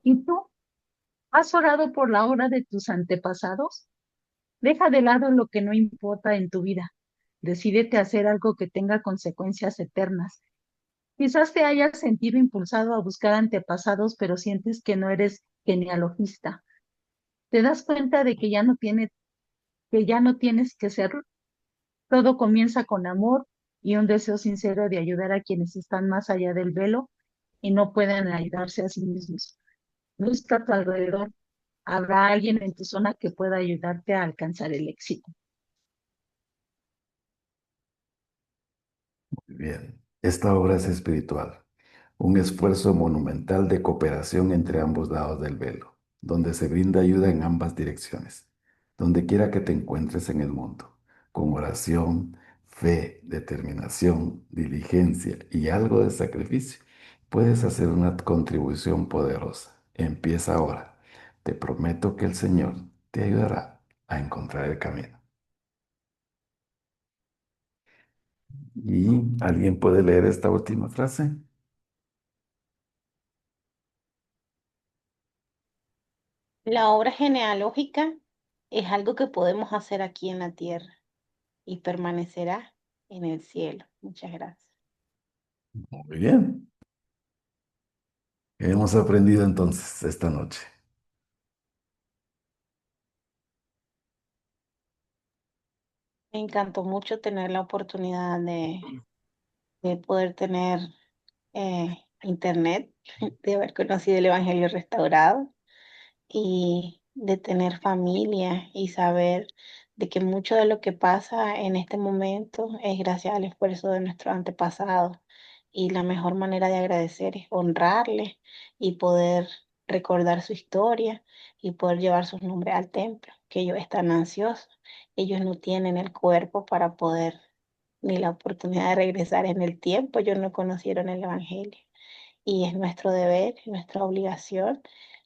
¿Y tú has orado por la hora de tus antepasados? Deja de lado lo que no importa en tu vida. Decídete a hacer algo que tenga consecuencias eternas. Quizás te hayas sentido impulsado a buscar antepasados, pero sientes que no eres genealogista. Te das cuenta de que ya no tienes que serlo. Todo comienza con amor y un deseo sincero de ayudar a quienes están más allá del velo y no pueden ayudarse a sí mismos. Busca a tu alrededor. Habrá alguien en tu zona que pueda ayudarte a alcanzar el éxito. Muy bien. Esta obra es espiritual, un esfuerzo monumental de cooperación entre ambos lados del velo, donde se brinda ayuda en ambas direcciones, donde quiera que te encuentres en el mundo, con oración, fe, determinación, diligencia y algo de sacrificio, puedes hacer una contribución poderosa. Empieza ahora. Te prometo que el Señor te ayudará a encontrar el camino. ¿Y alguien puede leer esta última frase? La obra genealógica es algo que podemos hacer aquí en la tierra y permanecerá en el cielo. Muchas gracias. Muy bien. ¿Qué hemos aprendido entonces esta noche? Me encantó mucho tener la oportunidad de poder tener internet, de haber conocido el Evangelio restaurado y de tener familia y saber de que mucho de lo que pasa en este momento es gracias al esfuerzo de nuestros antepasados. Y la mejor manera de agradecer es honrarles y poder recordar su historia y poder llevar sus nombres al templo, que ellos están ansiosos. Ellos no tienen el cuerpo para poder ni la oportunidad de regresar en el tiempo, ellos no conocieron el Evangelio. Y es nuestro deber, nuestra obligación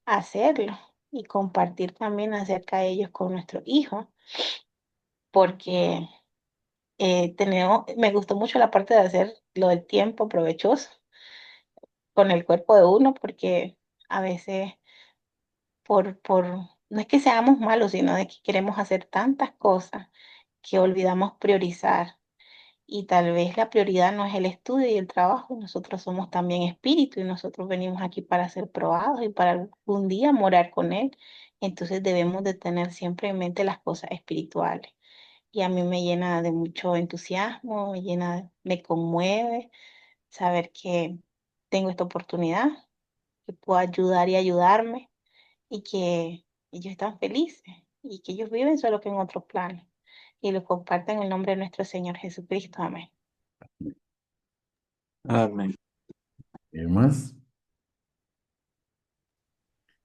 hacerlo y compartir también acerca de ellos con nuestros hijos, porque me gustó mucho la parte de hacer lo del tiempo provechoso con el cuerpo de uno, porque a veces no es que seamos malos, sino de que queremos hacer tantas cosas que olvidamos priorizar y tal vez la prioridad no es el estudio y el trabajo, nosotros somos también espíritu y nosotros venimos aquí para ser probados y para algún día morar con Él. Entonces debemos de tener siempre en mente las cosas espirituales. Y a mí me llena de mucho entusiasmo, me conmueve saber que tengo esta oportunidad, que puedo ayudar y ayudarme y que ellos están felices y que ellos viven solo que en otros planes y lo comparten en el nombre de nuestro Señor Jesucristo. Amén. Amén. ¿Y más?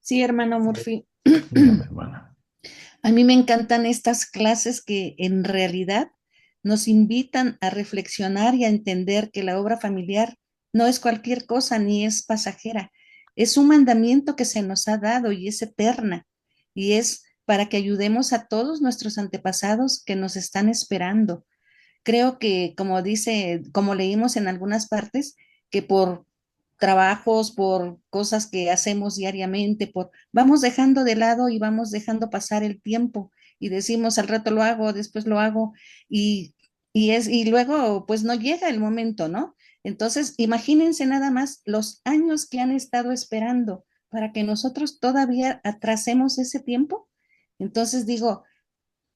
Sí, hermano Murphy. Dígame, hermana. A mí me encantan estas clases que en realidad nos invitan a reflexionar y a entender que la obra familiar no es cualquier cosa ni es pasajera. Es un mandamiento que se nos ha dado y es eterna. Y es para que ayudemos a todos nuestros antepasados que nos están esperando. Creo que, como dice, como leímos en algunas partes, que por trabajos, por cosas que hacemos diariamente, vamos dejando de lado y vamos dejando pasar el tiempo y decimos al rato lo hago, después lo hago y, y luego pues no llega el momento, ¿no? Entonces, imagínense nada más los años que han estado esperando para que nosotros todavía atrasemos ese tiempo. Entonces digo,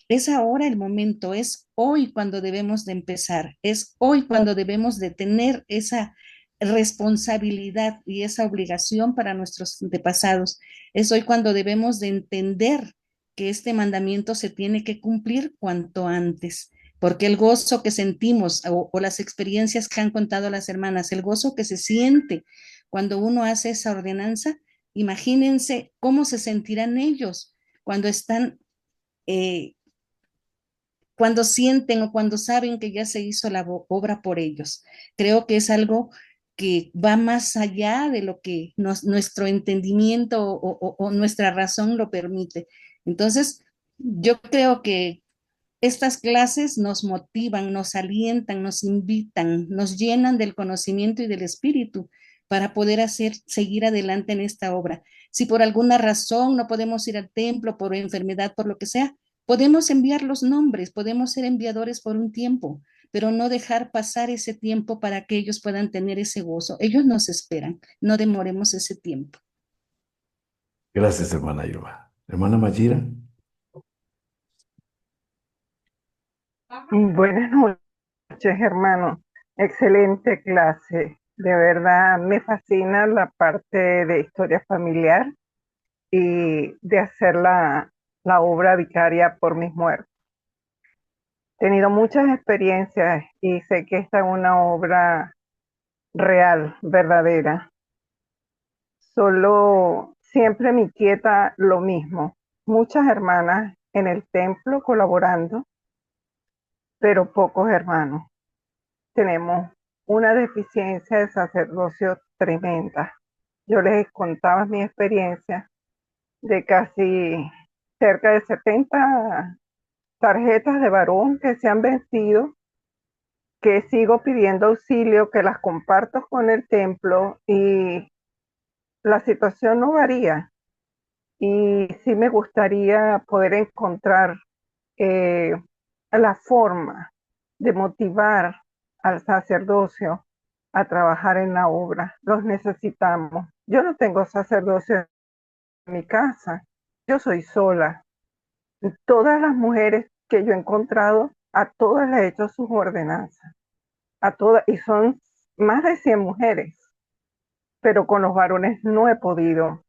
es ahora el momento, es hoy cuando debemos de empezar, es hoy cuando debemos de tener esa responsabilidad y esa obligación para nuestros antepasados. Es hoy cuando debemos de entender que este mandamiento se tiene que cumplir cuanto antes, porque el gozo que sentimos o las experiencias que han contado las hermanas, el gozo que se siente cuando uno hace esa ordenanza, imagínense cómo se sentirán ellos cuando están eh, cuando sienten o cuando saben que ya se hizo la obra por ellos. Creo que es algo que va más allá de lo que nuestro entendimiento o nuestra razón lo permite. Entonces, yo creo que estas clases nos motivan, nos alientan, nos invitan, nos llenan del conocimiento y del espíritu para poder seguir adelante en esta obra. Si por alguna razón no podemos ir al templo, por enfermedad, por lo que sea, podemos enviar los nombres, podemos ser enviadores por un tiempo, pero no dejar pasar ese tiempo para que ellos puedan tener ese gozo. Ellos nos esperan, no demoremos ese tiempo. Gracias, hermana Irma. Hermana Mayira. Buenas noches, hermano. Excelente clase. De verdad me fascina la parte de historia familiar y de hacer la obra vicaria por mis muertos. He tenido muchas experiencias y sé que esta es una obra real, verdadera. Solo siempre me inquieta lo mismo. Muchas hermanas en el templo colaborando, pero pocos hermanos. Tenemos una deficiencia de sacerdocio tremenda. Yo les contaba mi experiencia de casi cerca de 70 tarjetas de varón que se han vencido, que sigo pidiendo auxilio, que las comparto con el templo y la situación no varía. Y sí me gustaría poder encontrar eh, la forma de motivar al sacerdocio a trabajar en la obra. Los necesitamos. Yo no tengo sacerdocio en mi casa. Yo soy sola. Y todas las mujeres que yo he encontrado, a todas les he hecho sus ordenanzas. A todas, y son más de 100 mujeres. Pero con los varones no he podido.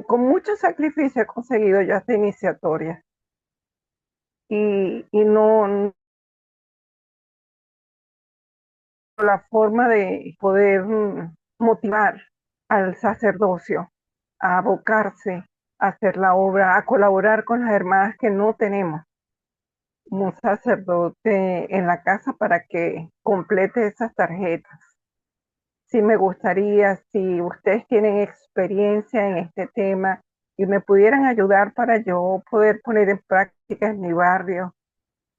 Con mucho sacrificio he conseguido yo esta iniciatoria. Y no, la forma de poder motivar al sacerdocio a abocarse a hacer la obra, a colaborar con las hermanas que no tenemos un sacerdote en la casa para que complete esas tarjetas. Sí me gustaría, si ustedes tienen experiencia en este tema y me pudieran ayudar para yo poder poner en práctica en mi barrio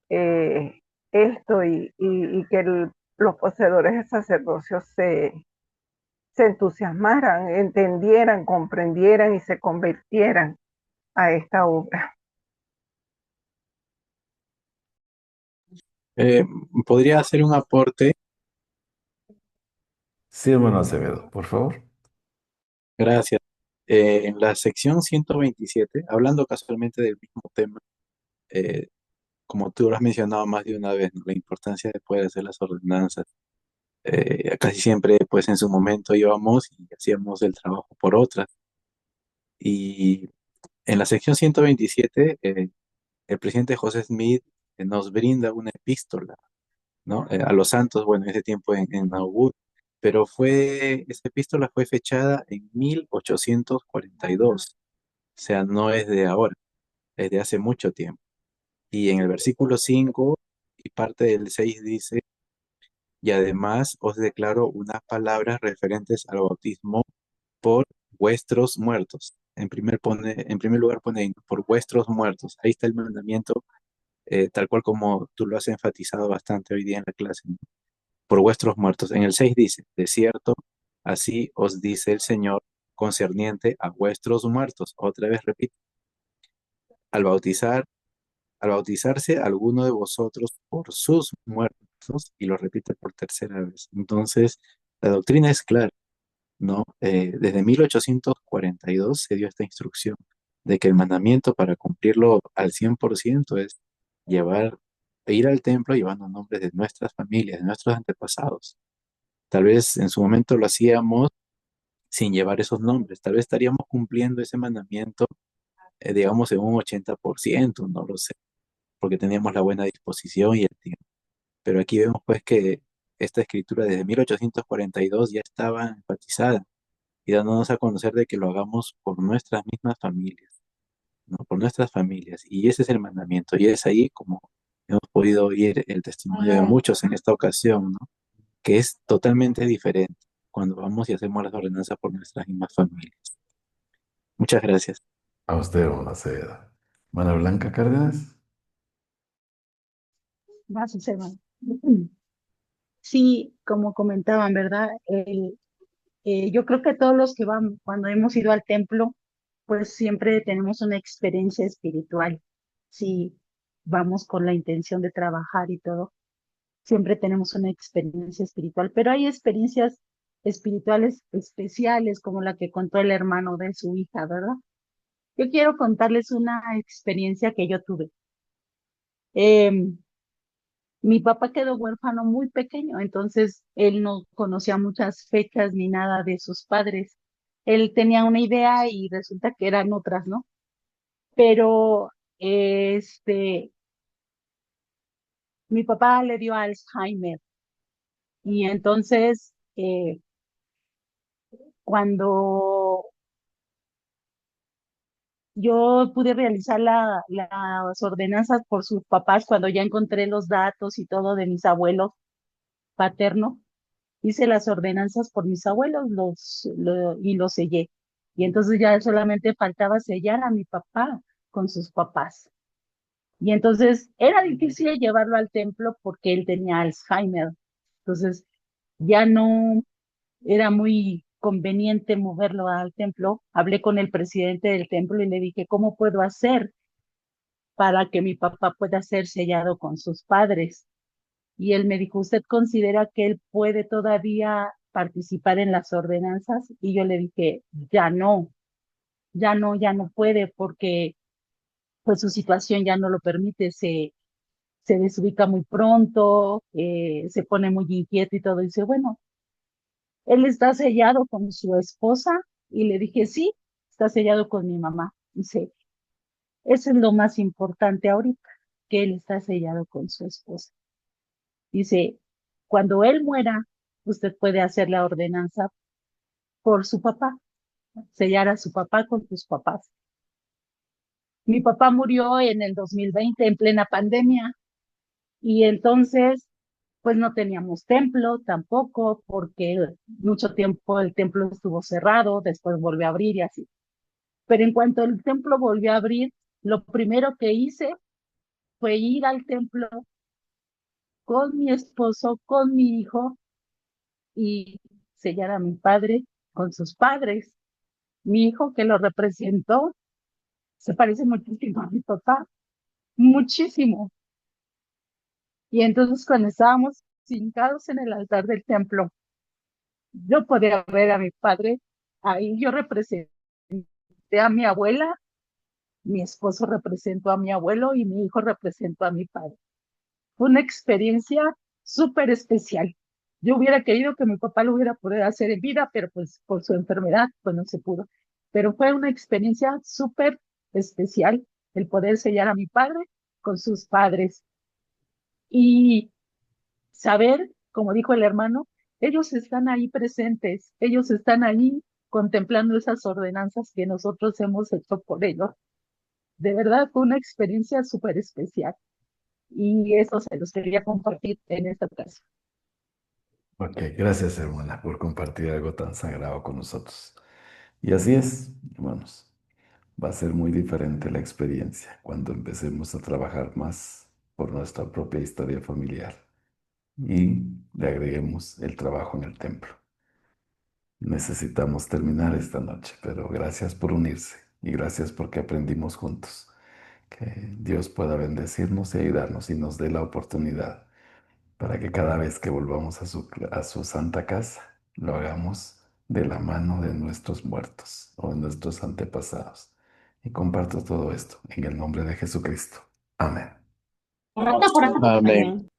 esto y que los poseedores de sacerdocio se entusiasmaran, entendieran, comprendieran y se convirtieran a esta obra. Eh, ¿Podría hacer un aporte? Sí, hermano Acevedo, por favor. Gracias. En la sección 127, hablando casualmente del mismo tema, eh, como tú lo has mencionado más de una vez, ¿no? La importancia de poder hacer las ordenanzas. Casi siempre, pues en su momento íbamos y hacíamos el trabajo por otras. Y en la sección 127, el presidente José Smith nos brinda una epístola, ¿no? A los santos, bueno, en ese tiempo en Nauvoo, pero esta epístola fue fechada en 1842, o sea, no es de ahora, es de hace mucho tiempo. Y en el versículo 5 y parte del 6 dice, y además os declaro unas palabras referentes al bautismo por vuestros muertos. En primer lugar pone ahí, por vuestros muertos. Ahí está el mandamiento, tal cual como tú lo has enfatizado bastante hoy día en la clase, ¿no? Por vuestros muertos. En el 6 dice, de cierto, así os dice el Señor concerniente a vuestros muertos. Otra vez repito, al bautizar, al bautizarse alguno de vosotros por sus muertos, y lo repite por tercera vez. Entonces, la doctrina es clara, ¿no? Desde 1842 se dio esta instrucción de que el mandamiento para cumplirlo al 100% es llevar, ir al templo llevando nombres de nuestras familias, de nuestros antepasados. Tal vez en su momento lo hacíamos sin llevar esos nombres, tal vez estaríamos cumpliendo ese mandamiento, digamos, en un 80%, no lo sé, porque teníamos la buena disposición y el tiempo. Pero aquí vemos pues que esta escritura desde 1842 ya estaba enfatizada y dándonos a conocer de que lo hagamos por nuestras mismas familias, ¿no? Por nuestras familias. Y ese es el mandamiento. Y es ahí como hemos podido oír el testimonio de muchos en esta ocasión, ¿no? Que es totalmente diferente cuando vamos y hacemos las ordenanzas por nuestras mismas familias. Muchas gracias. A usted, hermano Acevedo. Hermana Blanca Cárdenas. Gracias, hermano. Sí, como comentaban, ¿verdad? Yo creo que todos los que van, cuando hemos ido al templo, pues siempre tenemos una experiencia espiritual. Si vamos con la intención de trabajar y todo, siempre tenemos una experiencia espiritual, pero hay experiencias espirituales especiales, como la que contó el hermano de su hija, ¿verdad? Yo quiero contarles una experiencia que yo tuve. Em, Mi papá quedó huérfano muy pequeño, entonces él no conocía muchas fechas ni nada de sus padres. Él tenía una idea y resulta que eran otras, ¿no? Pero mi papá le dio Alzheimer y entonces cuando yo pude realizar las ordenanzas por sus papás, cuando ya encontré los datos y todo de mis abuelos paternos, hice las ordenanzas por mis abuelos y los sellé. Y entonces ya solamente faltaba sellar a mi papá con sus papás. Y entonces era difícil llevarlo al templo porque él tenía Alzheimer. Entonces ya no era muy conveniente moverlo al templo. Hablé con el presidente del templo y le dije, ¿cómo puedo hacer para que mi papá pueda ser sellado con sus padres? Y él me dijo, ¿usted considera que él puede todavía participar en las ordenanzas? Y yo le dije, ya no, ya no puede porque pues su situación ya no lo permite, se desubica muy pronto, se pone muy inquieto y todo. Y dice, bueno, él está sellado con su esposa. Y le dije, sí, está sellado con mi mamá. Dice, eso es lo más importante ahorita, que él está sellado con su esposa. Dice, cuando él muera, usted puede hacer la ordenanza por su papá, sellar a su papá con sus papás. Mi papá murió en el 2020 en plena pandemia y entonces pues no teníamos templo tampoco porque mucho tiempo el templo estuvo cerrado, después volvió a abrir y así. Pero en cuanto el templo volvió a abrir, lo primero que hice fue ir al templo con mi esposo, con mi hijo y sellar a mi padre con sus padres. Mi hijo que lo representó se parece muchísimo a mi papá, muchísimo. Y entonces cuando estábamos hincados en el altar del templo, yo podía ver a mi padre, ahí yo representé a mi abuela, mi esposo representó a mi abuelo y mi hijo representó a mi padre. Fue una experiencia súper especial. Yo hubiera querido que mi papá lo hubiera podido hacer en vida, pero pues por su enfermedad, pues no se pudo. Pero fue una experiencia súper especial el poder sellar a mi padre con sus padres y saber, como dijo el hermano, ellos están ahí presentes, ellos están ahí contemplando esas ordenanzas que nosotros hemos hecho por ellos. De verdad fue una experiencia súper especial y eso se los quería compartir en esta ocasión. Ok, gracias hermana por compartir algo tan sagrado con nosotros. Y así es, hermanos, va a ser muy diferente la experiencia cuando empecemos a trabajar más por nuestra propia historia familiar y le agreguemos el trabajo en el templo. Necesitamos terminar esta noche, pero gracias por unirse y gracias porque aprendimos juntos. Que Dios pueda bendecirnos y ayudarnos y nos dé la oportunidad para que cada vez que volvamos a su santa casa, lo hagamos de la mano de nuestros muertos o de nuestros antepasados. Y comparto todo esto en el nombre de Jesucristo. Amén. Amén.